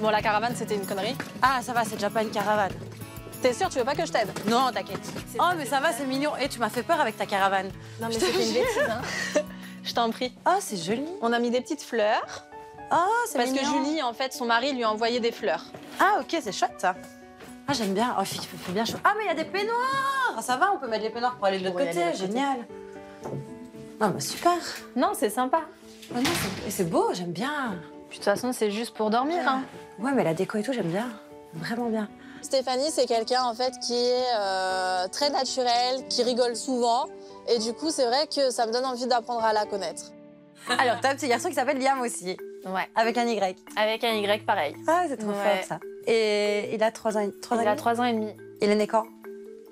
Bon, la caravane, c'était une connerie. Ah, ça va, c'est déjà pas une caravane. T'es sûre, tu veux pas que je t'aide? Non, t'inquiète. Oh, mais ça va, c'est mignon. Et tu m'as fait peur avec ta caravane. Non, mais c'était une bêtise, hein. Je t'en prie. Oh, c'est joli. On a mis des petites fleurs. Oh, c'est Parce mignon. que Julie, en fait, son mari lui a envoyé des fleurs. Ah, ok, c'est chouette, ça. Ah, j'aime bien. Oh, il fait bien chaud. Ah, mais il y a des peignoirs. Ah, ça va, on peut mettre les peignoirs pour aller de l'autre côté. Génial. Non, bah super. Non, c'est sympa. Oh, non, c'est beau, j'aime bien. Puis de toute façon, c'est juste pour dormir, hein. Ouais, mais la déco et tout, j'aime bien. Vraiment bien. Stéphanie, c'est quelqu'un en fait qui est très naturel, qui rigole souvent. Et du coup, c'est vrai que ça me donne envie d'apprendre à la connaître. Alors, t'as un petit garçon qui s'appelle Liam aussi. Ouais. Avec un Y. Avec un Y pareil. Ah, c'est trop fort, ça. Et il a 3 ans, Il a 3 ans et demi. Il est né quand?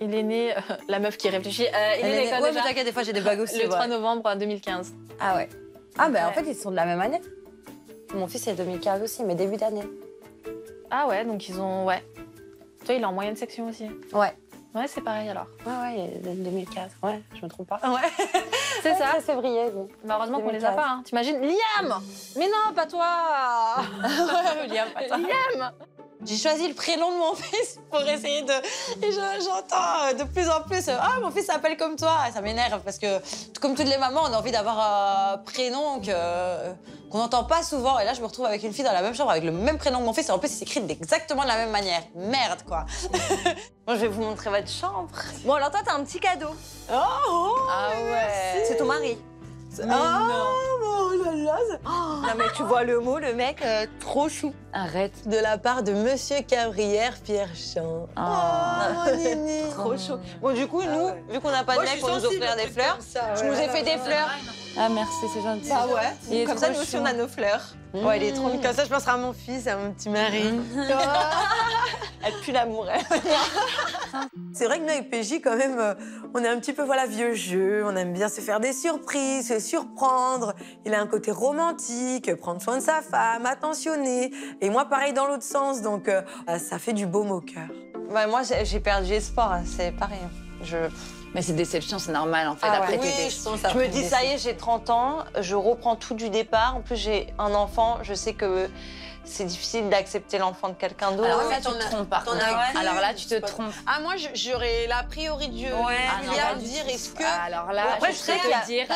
Il est né, la meuf qui réfléchit, il est né quand ouais, déjà? mais t'inquiète, des fois j'ai des blagues aussi. Le 3 novembre 2015. Ah ouais. Ah ben en Ouais. fait ils sont de la même année. Mon fils est 2015 aussi, mais début d'année. Ah ouais, donc ils ont, ouais. Toi, il est en moyenne section aussi. Ouais. Ouais, c'est pareil alors. Ouais, il est de 2015. Ouais, je me trompe pas. Ouais. C'est ça. 13 février, oui. Mais heureusement qu'on les a 2015. pas, hein. T'imagines? Liam! Mais non, pas toi! Ouais, Liam, attends. Liam! J'ai choisi le prénom de mon fils pour essayer de... Et j'entends de plus en plus « Ah, mon fils s'appelle comme toi !» Ça m'énerve parce que, comme toutes les mamans, on a envie d'avoir un prénom qu'on n'entend pas souvent. Et là, je me retrouve avec une fille dans la même chambre avec le même prénom que mon fils. Et en plus, il s'écrit exactement de la même manière. Merde, quoi. Bon, je vais vous montrer votre chambre. Bon, alors toi, t'as un petit cadeau. Oh, Ah ouais. c'est ton mari. Oh là là. Non mais tu vois le mot, le mec, trop chou. Arrête. De la part de Monsieur Cabrière Pierre Champ. Oh, Nini. Trop chaud. Bon, du coup, nous, vu qu'on n'a pas de mec pour nous offrir des fleurs, je nous ai fait des fleurs. Ah merci, c'est gentil. Bah Il est ouais, comme trop ça, nous aussi, chou. on a nos fleurs. Ouais, il est trop mignon. Comme ça, je penserai à mon fils, à mon petit mari. Elle pue l'amour, elle. C'est vrai que nous, avec PJ, quand même, on est un petit peu, voilà, vieux jeu. On aime bien se faire des surprises, se surprendre. Il a un côté romantique, prendre soin de sa femme, attentionné. Et moi, pareil dans l'autre sens. Donc, ça fait du baume au cœur. Bah, moi, j'ai perdu espoir, c'est pareil. Mais c'est déception, c'est normal en fait. Ah Après, ouais. t'es Oui, déçue. je me dis, ça y est, j'ai 30 ans, je reprends tout du départ. En plus, j'ai un enfant, je sais que c'est difficile d'accepter l'enfant de quelqu'un d'autre. Alors là, tu te trompes par contre. Alors là, tu te trompes. Ah, moi, j'aurais l'a priori de Julia pas me du dire, tout. est-ce que... Alors là, Après, je je sais sais te dire,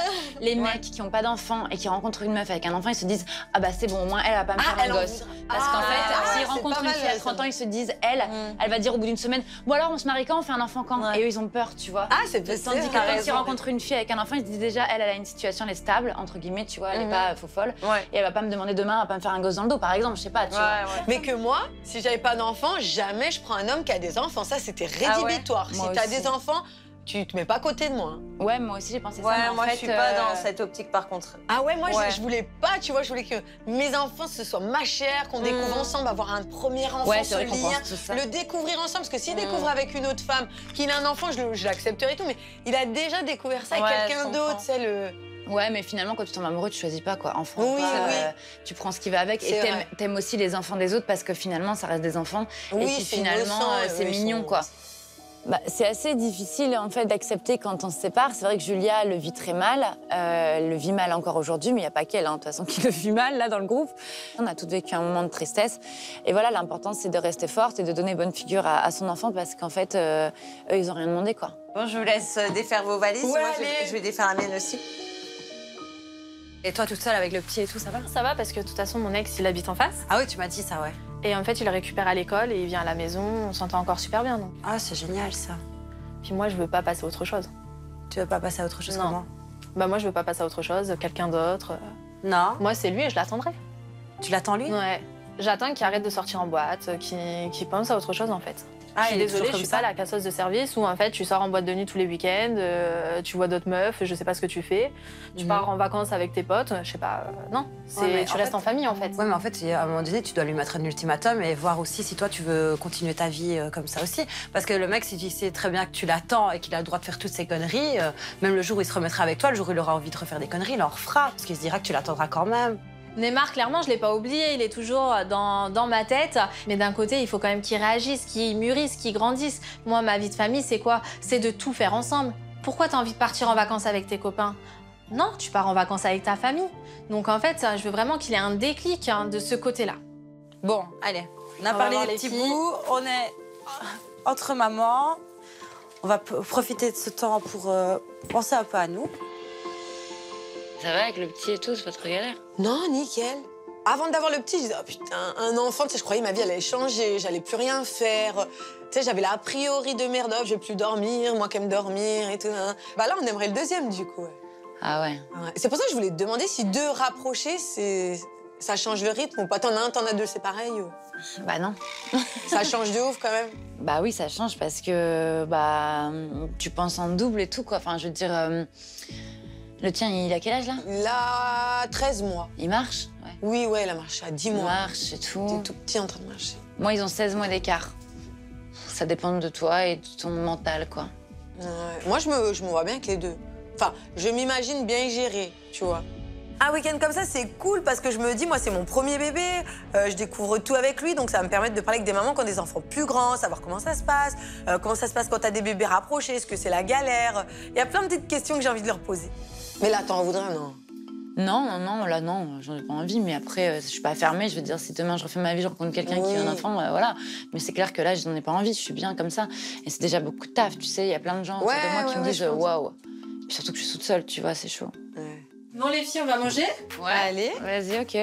les mecs qui n'ont pas d'enfant et qui rencontrent une meuf avec un enfant, ils se disent ah bah c'est bon, au moins elle va pas me faire un gosse. Parce qu'en fait, s'ils rencontrent une fille à 30 ans, ils se disent elle va dire au bout d'une semaine bon alors on se marie quand, on fait un enfant quand. Et eux ils ont peur, tu vois. Ah, c'est possible. Tandis que quand ils rencontrent une fille avec un enfant, ils se disent déjà elle a une situation, elle est stable entre guillemets, tu vois, elle est pas faux folle. Et elle va pas me demander demain, elle va pas me faire un gosse dans le dos par exemple, je sais pas, tu vois. Mais que moi, si j'avais pas d'enfant, jamais je prends un homme qui a des enfants. Ça, c'était rédhibitoire. Moi Si t'as aussi. des enfants, tu te mets pas à côté de moi. Ouais, moi aussi j'ai pensé ça. Ouais, mais en moi, fait, je suis pas dans cette optique, par contre. Ah ouais, moi, Ouais. je voulais pas, tu vois, je voulais que mes enfants, ce soit ma chère, qu'on découvre ensemble, avoir un premier enfant, Ouais, c'est ce vrai qu'on lien, pense tout ça. le découvrir ensemble. Parce que s'il découvre avec une autre femme, qu'il a un enfant, je l'accepterai et tout, mais il a déjà découvert ça avec Ouais, quelqu'un je d'autre, comprends. c'est le... Ouais, mais finalement, quand tu tombes amoureux, tu choisis pas quoi. Enfant, Oui, pas, oui. tu prends ce qui va avec. C'est Et vrai. t'aimes aussi les enfants des autres parce que finalement, ça reste des enfants. Oui, et puis c'est finalement, innocent, c'est eux, ils mignon sont- quoi. Bah, c'est assez difficile en fait d'accepter quand on se sépare. C'est vrai que Julia le vit très mal, elle le vit mal encore aujourd'hui, mais il n'y a pas qu'elle, hein, de toute façon, qui le vit mal là dans le groupe. On a toutes vécu un moment de tristesse. Et voilà, l'important c'est de rester forte et de donner bonne figure à son enfant parce qu'en fait, eux, ils n'ont rien demandé quoi. Bon, je vous laisse défaire vos valises. Ouais, Moi, allez. je vais défaire la mienne aussi. Et toi, toute seule avec le petit et tout, ça va? Ça va parce que de toute façon, mon ex, il habite en face. Ah oui, tu m'as dit ça, ouais. Et en fait, il le récupère à l'école et il vient à la maison. On s'entend encore super bien, donc. Ah, c'est génial, ça. Puis moi, je veux pas passer à autre chose. Tu veux pas passer à autre chose Non. que moi? Bah moi, je veux pas passer à autre chose, quelqu'un d'autre. Non. Moi, c'est lui et je l'attendrai. Tu l'attends, lui? Ouais. J'attends qu'il arrête de sortir en boîte, qu'il pense à autre chose, en fait. Ah, je suis il est désolée, toujours je suis comme pas ça. la casseuse de service où, en fait, tu sors en boîte de nuit tous les week-ends, tu vois d'autres meufs, je sais pas ce que tu fais. Tu pars en vacances avec tes potes, je sais pas. Non, mais tu en restes fait- en famille, en fait. Ouais, mais en fait, à un moment donné, tu dois lui mettre un ultimatum et voir aussi si toi, tu veux continuer ta vie comme ça aussi. Parce que le mec, s'il sait très bien que tu l'attends et qu'il a le droit de faire toutes ces conneries, même le jour où il se remettra avec toi, le jour où il aura envie de refaire des conneries, il en refera. Parce qu'il se dira que tu l'attendras quand même. Neymar, clairement, je l'ai pas oublié, il est toujours dans ma tête. Mais d'un côté, il faut quand même qu'il réagisse, qu'il mûrisse, qu'il grandisse. Moi, ma vie de famille, c'est quoi? C'est de tout faire ensemble. Pourquoi t'as envie de partir en vacances avec tes copains? Non, tu pars en vacances avec ta famille. Donc en fait, je veux vraiment qu'il ait un déclic de ce côté-là. Bon, allez, on a va parlé voir des les petits filles. bouts, on est entre mamans. On va profiter de ce temps pour penser un peu à nous. Ça va avec le petit et tout, c'est pas trop galère? Non, nickel. Avant d'avoir le petit, je disais, oh putain, un enfant, tu sais, je croyais que ma vie allait changer, j'allais plus rien faire. Tu sais, j'avais la priori de merde, oh, je vais plus dormir, moi qui aime dormir et tout. Hein. Bah là, on aimerait le deuxième, du coup. Ouais. Ah ouais. Ouais. C'est pour ça que je voulais te demander si deux rapprochés, ça change le rythme ou pas. T'en as un, t'en as deux, c'est pareil ou... Bah non. Ça change de ouf quand même. Bah oui, ça change parce que bah tu penses en double et tout quoi. Enfin, je veux dire, le tien, il a quel âge là? Là, 13 mois. Il marche? Ouais. Oui, ouais, il a marché à 10 Il mois. marche et T'es tout. tout petit en train de marcher. Moi, ils ont 16 mois d'écart. Ça dépend de toi et de ton mental quoi. Ouais. Moi, je me vois bien avec les deux. Enfin, je m'imagine bien gérer, tu vois. Un week-end comme ça, c'est cool parce que je me dis, moi, c'est mon premier bébé. Je découvre tout avec lui, donc ça va me permettre de parler avec des mamans qui ont des enfants plus grands, savoir comment ça se passe quand t'as des bébés rapprochés, est-ce que c'est la galère. Il y a plein de petites questions que j'ai envie de leur poser. Mais là, t'en voudrais un, non? Non, là non, j'en ai pas envie. Mais après, je suis pas fermée. Je veux dire, si demain je refais ma vie, je rencontre quelqu'un qui a un enfant, voilà. Mais c'est clair que là, je n'en ai pas envie. Je suis bien comme ça. Et c'est déjà beaucoup de taf, tu sais. Il y a plein de gens autour de moi qui me disent waouh. Surtout que je suis toute seule, tu vois, c'est chaud. Ouais. Bon, les filles, on va manger? Ouais. Allez. Vas-y, ok.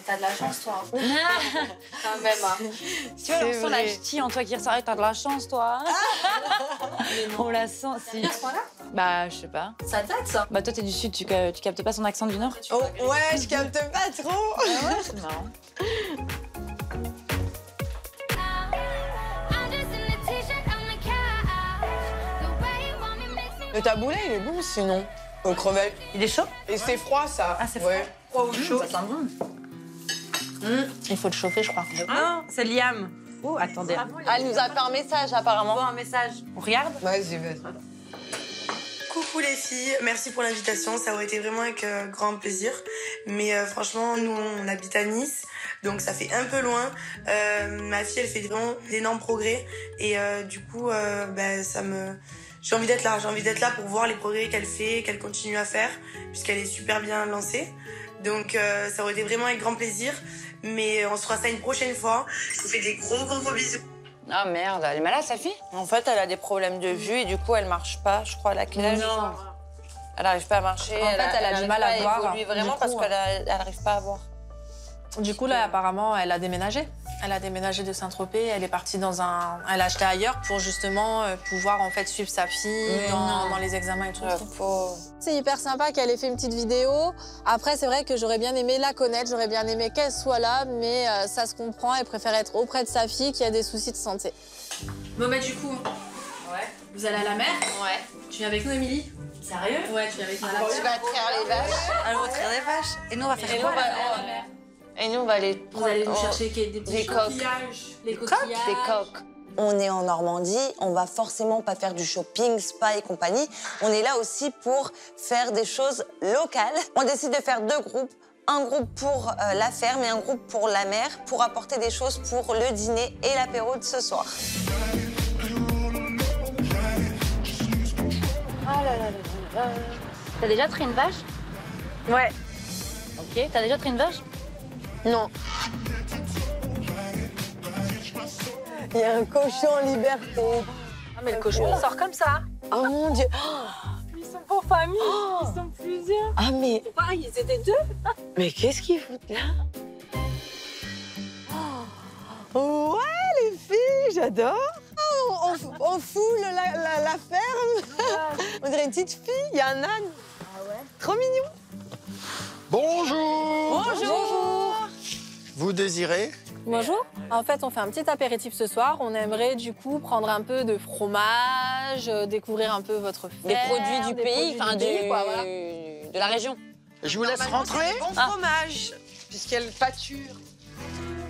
T'as de la chance, toi. Quand même. Hein. Tu vois, on sent la ch'ti en toi qui ressort. T'as de la chance, toi. On la sent, si. Bah, je sais pas. Ça date, ça. Bah, toi, t'es du Sud, tu captes pas son accent du Nord? Oh, ouais, je capte pas trop. Ah ouais, c'est marrant. Le taboulet, il est bon sinon. Au crevettes. Il est chaud? Et c'est froid, ça. Ah, c'est ouais. Froid ou chaud. Ça sent bon. Il faut le chauffer, je crois. Non, c'est Liam. Oh, attendez. Elle nous a fait un message apparemment. Un message. On regarde? Vas-y. Coucou les filles, merci pour l'invitation, ça aurait été vraiment avec grand plaisir. Mais franchement, nous on habite à Nice, donc ça fait un peu loin. Ma fille elle fait vraiment d'énormes progrès et du coup j'ai envie d'être là pour voir les progrès qu'elle fait, qu'elle continue à faire, puisqu'elle est super bien lancée. Donc ça aurait été vraiment avec grand plaisir, mais on se fera ça une prochaine fois. Je vous fais des gros bisous. Ah merde, elle est malade, sa fille? En fait, elle a des problèmes de vue et du coup, elle marche pas. Je crois, elle a quel âge? Non. Elle n'arrive pas à marcher. En fait, elle a du mal à voir. Elle évolue vraiment Du parce coup, qu'elle n'arrive pas à voir. Du coup, là, apparemment, elle a déménagé. Elle a déménagé de Saint-Tropez. Elle est partie elle a acheté ailleurs pour justement pouvoir en fait suivre sa fille dans les examens et tout. C'est hyper sympa qu'elle ait fait une petite vidéo. Après, c'est vrai que j'aurais bien aimé la connaître, j'aurais bien aimé qu'elle soit là, mais ça se comprend. Elle préfère être auprès de sa fille qui a des soucis de santé. Bon, bah, du coup, ouais. Vous allez à la mer? Ouais. Tu viens avec nous, Émilie? Sérieux? Ouais, tu viens avec nous à la mer. Tu vas traire les vaches. Elle va traire les vaches. Et nous, on va faire quoi? Et nous, on va aller Vous allez nous chercher des petits coquillages. Les coquillages. des coques. On est en Normandie, on va forcément pas faire du shopping, spa et compagnie. On est là aussi pour faire des choses locales. On décide de faire deux groupes. Un groupe pour la ferme et un groupe pour la mer, pour apporter des choses pour le dîner et l'apéro de ce soir. T'as déjà traité une vache? Ouais. Ok, t'as déjà traité une vache? Non. Il y a un cochon en liberté. Ah, mais le cochon, il sort comme ça. Oh mon Dieu. Ils sont pour famille, ils sont plusieurs. Ah mais... Pareil, ils étaient deux. Mais qu'est-ce qu'ils foutent là? Oh, ouais, les filles, j'adore. Oh, on foule la ferme. On dirait une petite fille, il y a un âne. Ah ouais? Trop mignon. Bonjour. Bonjour. Vous désirez? Bonjour. En fait, on fait un petit apéritif ce soir. On aimerait du coup prendre un peu de fromage, découvrir un peu votre ferme. Des produits du des pays, produits enfin du pays, quoi, voilà. de la région. Je vous laisse rentrer. Bon fromage, puisqu'elle pâture.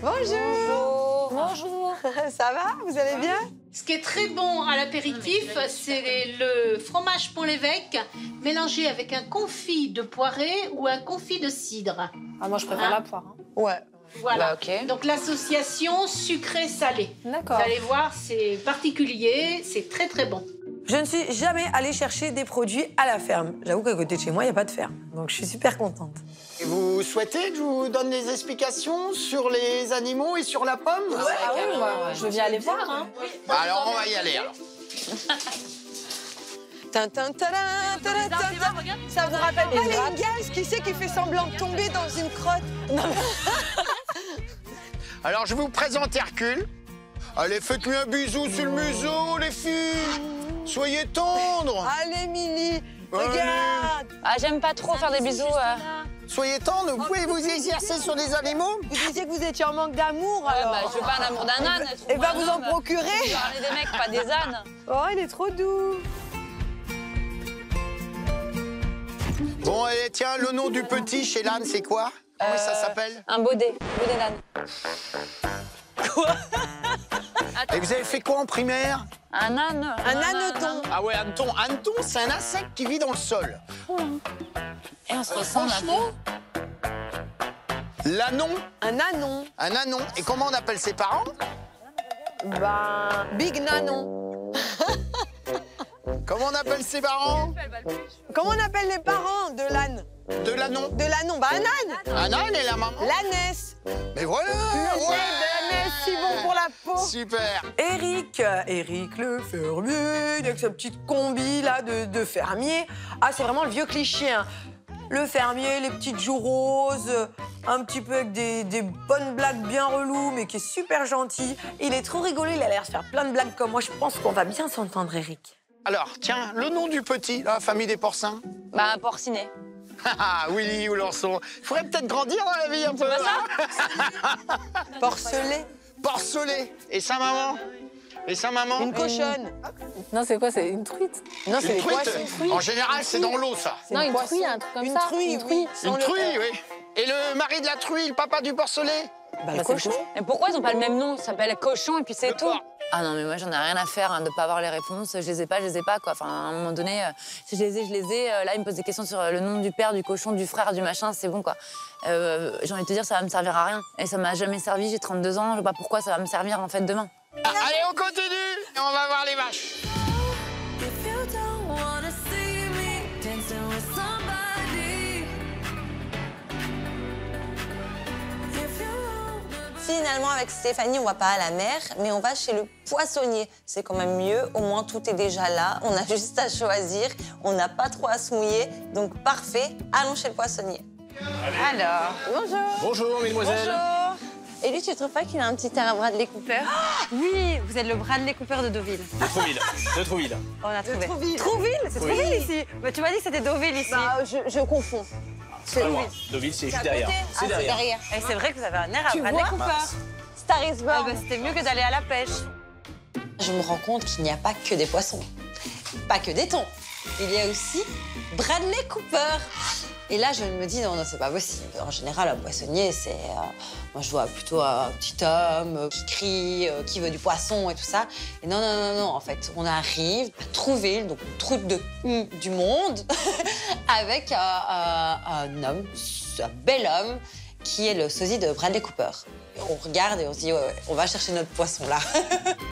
Bonjour. Bonjour. Ça va? Vous allez bien? Ce qui est très bon à l'apéritif, c'est le fromage Pont-l'Évêque mélangé avec un confit de poirée ou un confit de cidre. Ah, moi, je préfère la poire. Hein. Ouais. Voilà. Bah, ok. Donc l'association sucré-salé. D'accord. Vous allez voir, c'est particulier, c'est très très bon. Je ne suis jamais allée chercher des produits à la ferme. J'avoue qu'à côté de chez moi, il n'y a pas de ferme. Donc je suis super contente. Et vous souhaitez que je vous donne des explications sur les animaux et sur la pomme? Ah oui, moi, je veux bien aller voir. Hein. Bah alors, on va y aller, alors. Ça vous rappelle pas les Ingalls, qui c'est qui fait semblant de tomber dans une crotte? Alors, je vous présente Hercule. Allez, faites-lui un bisou sur le museau, les filles. Soyez tendres. Allez, Mili, Allez. regarde. Ah, j'aime pas trop faire des bisous. Soyez tendres, vous pouvez vous exercer sur les animaux. Vous disiez que vous étiez en manque d'amour, Ouais, alors. bah, je veux pas l'amour d'un âne. Eh ben, vous en procurez. Je parler des mecs, pas des ânes. Oh, il est trop doux. Bon, allez, tiens, le nom du petit chez l'âne, c'est quoi? Comment ça s'appelle? Un baudet d'âne. Et vous avez fait quoi en primaire? Un âne. Un âneton. Ah ouais, hanneton. Hanneton, c'est un insecte qui vit dans le sol. Et on se ressemble un peu. L'anon, Un anon. un anon. Et comment on appelle ses parents? Ben, Big Nanon. Comment on appelle ses parents? Comment on appelle les parents de l'âne? De l'anon. De l'anon. Bah, un âne. Un âne et la maman. L'ânesse. Mais voilà! Le Ouais. de l'ânesse, si bon pour la peau. Super! Eric le fermier, avec sa petite combi là de fermier. Ah, c'est vraiment le vieux cliché. Hein. Le fermier, les petites joues roses, un petit peu avec des bonnes blagues bien reloues, mais qui est super gentil. Il est trop rigolo, il a l'air de faire plein de blagues comme moi. Je pense qu'on va bien s'entendre, Eric. Alors, tiens, le nom du petit, la famille des porcins. Bah, un porcinet. Ah, Willy ou Lançon. Il faudrait peut-être grandir dans la vie un peu. Porcelet. Porcelet. Et sa maman? Et sa maman? Une cochonne. Non, c'est quoi? C'est une truite? Non, c'est Une des truite. poissons. En général, c'est dans l'eau, ça. Non, une truie, un truc comme Une ça. truie, oui. Une truie, oui. Et le mari de la truie, le papa du porcelet? Bah, le cochon. Mais pourquoi ils ont pas le même nom? Ça s'appelle cochon et puis c'est Le tout. porc. Ah non, mais moi, j'en ai rien à faire de pas avoir les réponses. Je les ai pas, quoi. Enfin, à un moment donné, si je les ai, je les ai. Là, ils me posent des questions sur le nom du père, du cochon, du frère, du machin, c'est bon, quoi. J'ai envie de te dire, ça va me servir à rien. Et ça m'a jamais servi, j'ai 32 ans, je sais pas pourquoi ça va me servir, en fait, demain. Allez, on continue et on va voir les vaches. Finalement, avec Stéphanie, on va pas à la mer, mais on va chez le poissonnier. C'est quand même mieux, au moins tout est déjà là. On a juste à choisir, on n'a pas trop à se mouiller. Donc parfait, allons chez le poissonnier. Alors, bonjour. Bonjour, mesdemoiselles. Bonjour. Et lui, tu trouves pas qu'il a un petit air à Bradley Cooper? Oui, vous êtes le Bradley Cooper de Deauville. De Trouville. De Trouville. On a trouvé. Trouville. Trouville, c'est Oui. Trouville ici. Mais tu m'as dit que c'était Deauville ici. Bah, je confonds. Pas loin. Deauville, c'est juste derrière. C'est derrière. Et c'est vrai que vous avez un air à Tu Bradley vois Cooper. Star is Ah Born. bah, c'était mieux que d'aller à la pêche. Je me rends compte qu'il n'y a pas que des poissons, pas que des thons. Il y a aussi Bradley Cooper. Et là, je me dis, non, non, c'est pas possible. En général, un poissonnier, c'est... moi, je vois plutôt un petit homme qui crie, qui veut du poisson et tout ça. Et non, non, non, non, en fait, on arrive à Trouville, donc une troupe du monde, avec un homme, un bel homme, qui est le sosie de Bradley Cooper. Et on regarde et on se dit, ouais, ouais, on va chercher notre poisson là.